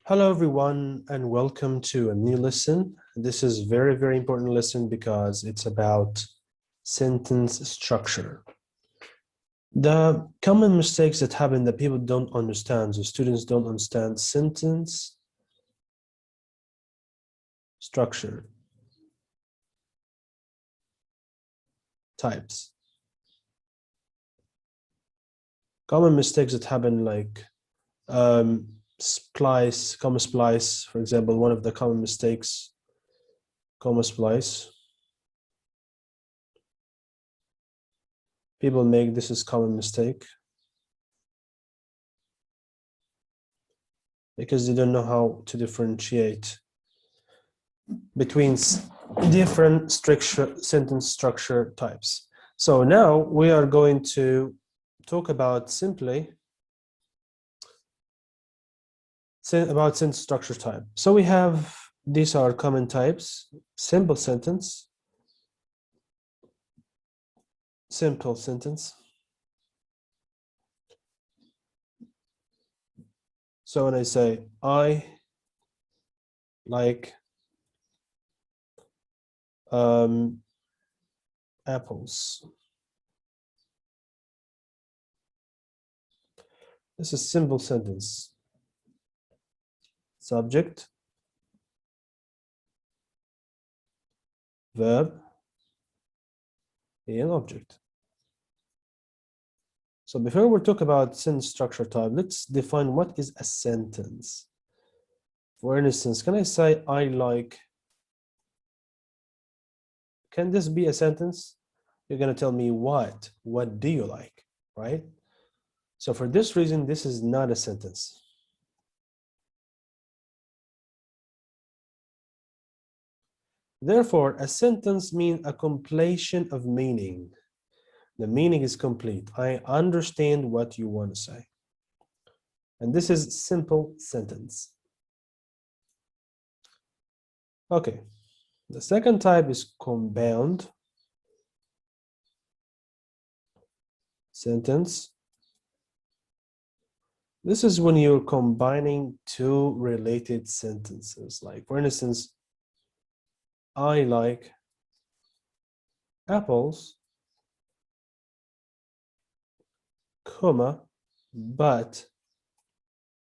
Hello everyone and welcome to a new lesson. This is very important lesson because it's about sentence structure. The common mistakes that happen that people don't understand, the students don't understand sentence structure types. Common mistakes that happen like splice, comma splice, for example, one of the common mistakes, comma splice. People make this is common mistake because they don't know how to differentiate between different sentence structure types. So now we are going to talk about simply about sentence structure type. So we have, these are common types: simple sentence, simple sentence. So when I say I like apples, this is simple sentence. Subject, verb, and object. So before we talk about sentence structure type, let's define what is a sentence. For instance, can I say I like? Can this be a sentence? You're going to tell me what? What do you like, right? So for this reason, this is not a sentence. Therefore, a sentence means a completion of meaning. The meaning is complete. I understand what you want to say. And this is simple sentence. Okay. The second type is compound sentence. This is when you're combining two related sentences. Like, for instance, I like apples, comma, but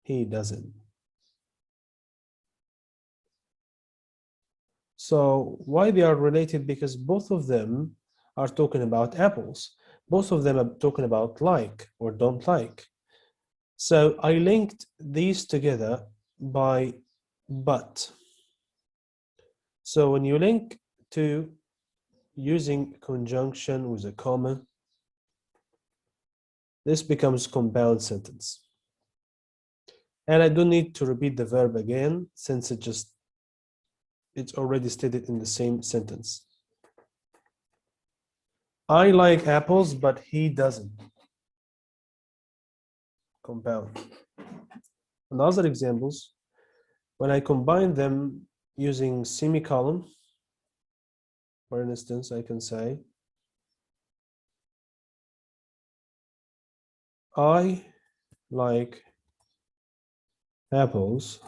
he doesn't. So why they are related? Because both of them are talking about apples. Both of them are talking about like or don't like. So I linked these together by but. So when you link to using conjunction with a comma, this becomes compound sentence. And I don't need to repeat the verb again since it's already stated in the same sentence. I like apples, but he doesn't. Compound. And other examples, when I combine them using semicolon, for instance, I can say, I like apples,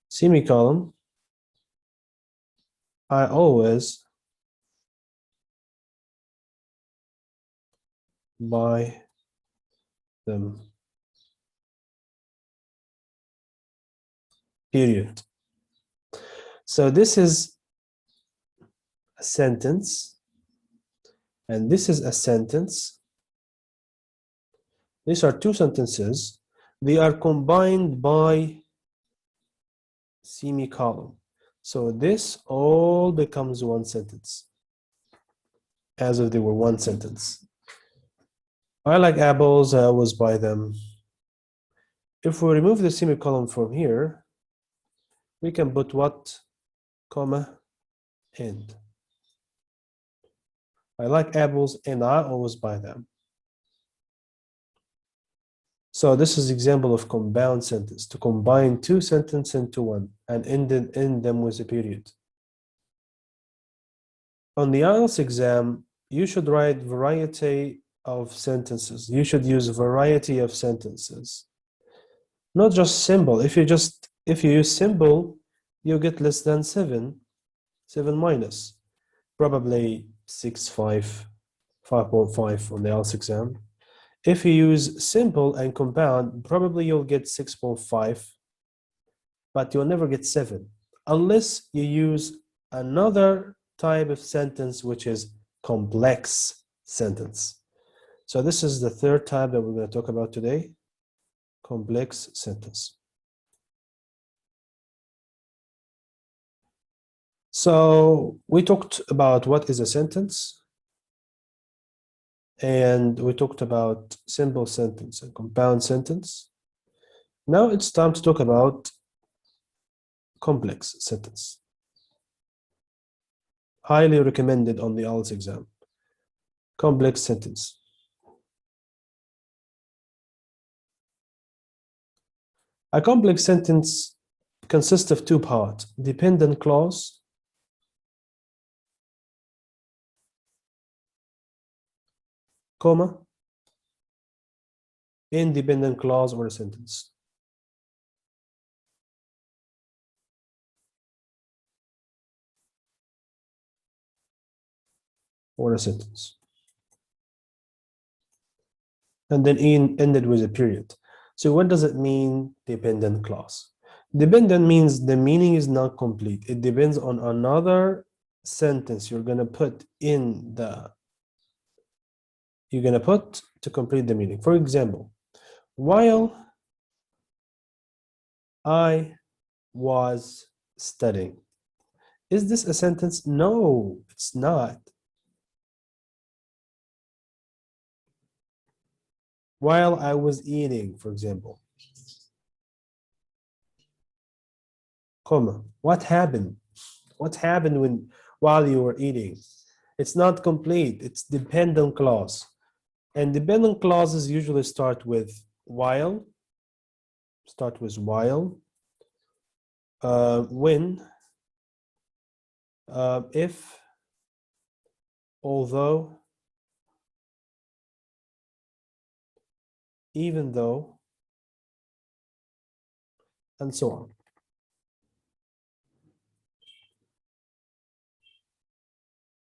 semicolon, I always buy them, period. So this is a sentence, and this is a sentence. These are two sentences. They are combined by semicolon. So this all becomes one sentence, as if they were one sentence. I like apples, I always buy them. If we remove the semicolon from here, we can put what? Comma, and. I like apples and I always buy them. So this is example of compound sentence, to combine two sentences into one and end them with a period. On the IELTS exam, you should write variety of sentences. You should use variety of sentences, not just simple. If you use simple, you get less than 7 minus, probably 6.5, 5.5 on the IELTS exam. If you use simple and compound, probably you'll get 6.5, but you'll never get 7 unless you use another type of sentence, which is complex sentence. So this is the third type that we're going to talk about today, complex sentence. So we talked about what is a sentence, and we talked about simple sentence and compound sentence. Now it's time to talk about complex sentence. Highly recommended on the IELTS exam. Complex sentence. A complex sentence consists of two parts: dependent clause comma, independent clause or a sentence. Or a sentence. And then ended with a period. So what does it mean, dependent clause? Dependent means the meaning is not complete. It depends on another sentence you're gonna put to complete the meaning. For example, while I was studying. Is this a sentence? No, it's not. While I was eating, for example. Comma. What happened? What happened while you were eating? It's not complete. It's dependent clause. And dependent clauses usually start with while. When, if, although, even though, and so on.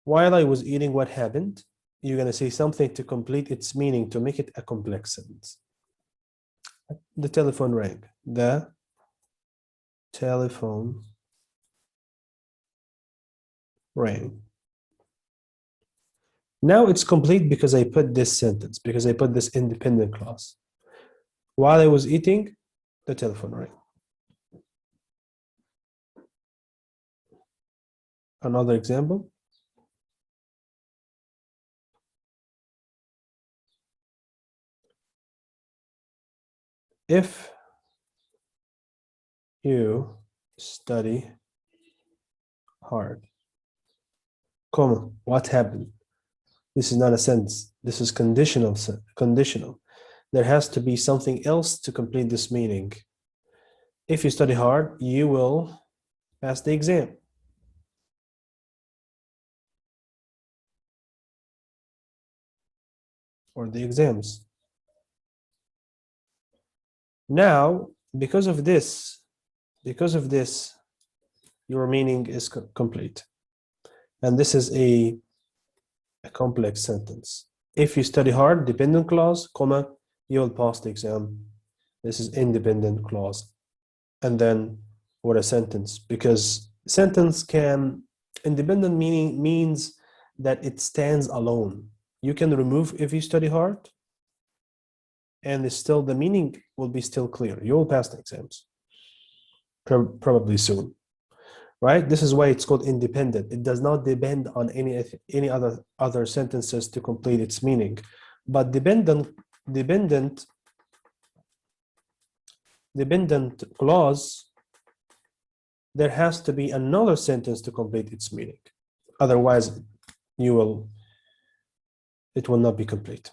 While I was eating, what happened? You're going to say something to complete its meaning, to make it a complex sentence. The telephone rang. The telephone rang. Now it's complete because I put this sentence, because I put this independent clause. While I was eating, the telephone rang. Another example. If you study hard, comma, what happened? This is not a sentence. This is conditional. Conditional. There has to be something else to complete this meaning. If you study hard, you will pass the exam. Or the exams. Now, because of this, your meaning is complete. And this is a complex sentence. If you study hard, dependent clause, comma, you will pass the exam. This is independent clause. And then what a sentence, because independent meaning means that it stands alone. You can remove if you study hard, and still the meaning will be still clear. You will pass the exams, probably soon, right? This is why it's called independent. It does not depend on any other sentences to complete its meaning. But dependent clause, there has to be another sentence to complete its meaning. Otherwise, it will not be complete.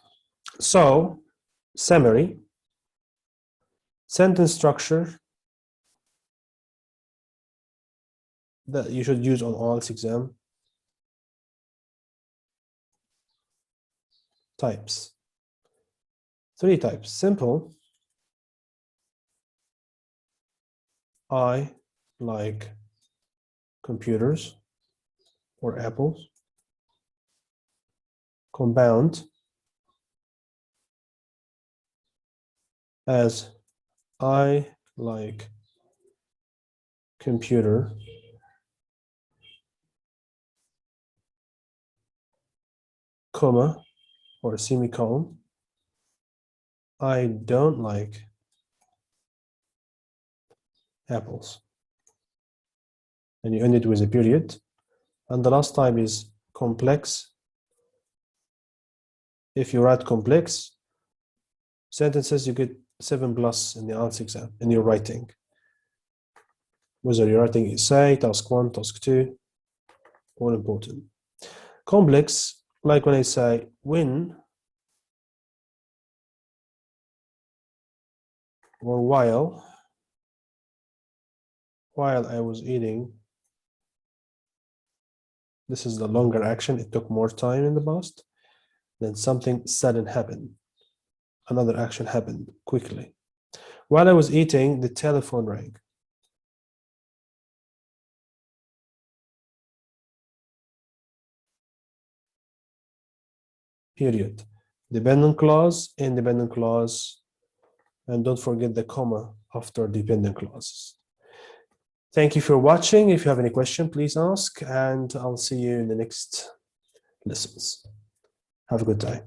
So, summary, sentence structure that you should use on IELTS exam. types. 3 types. Simple. I like computers or apples. Compound. As I like computer, comma, or semicolon. I don't like apples. And you end it with a period. And the last type is complex. If you write complex sentences, you get 7+ in the IELTS exam in your writing. Whether you're writing essay, task 1, task 2, all important. Complex, like when I say when or while I was eating. This is the longer action. It took more time in the past. Then something sudden happened. Another action happened quickly. While I was eating, the telephone rang. Period. Dependent clause, independent clause, and don't forget the comma after dependent clauses. Thank you for watching. If you have any question, please ask, and I'll see you in the next lessons. Have a good day.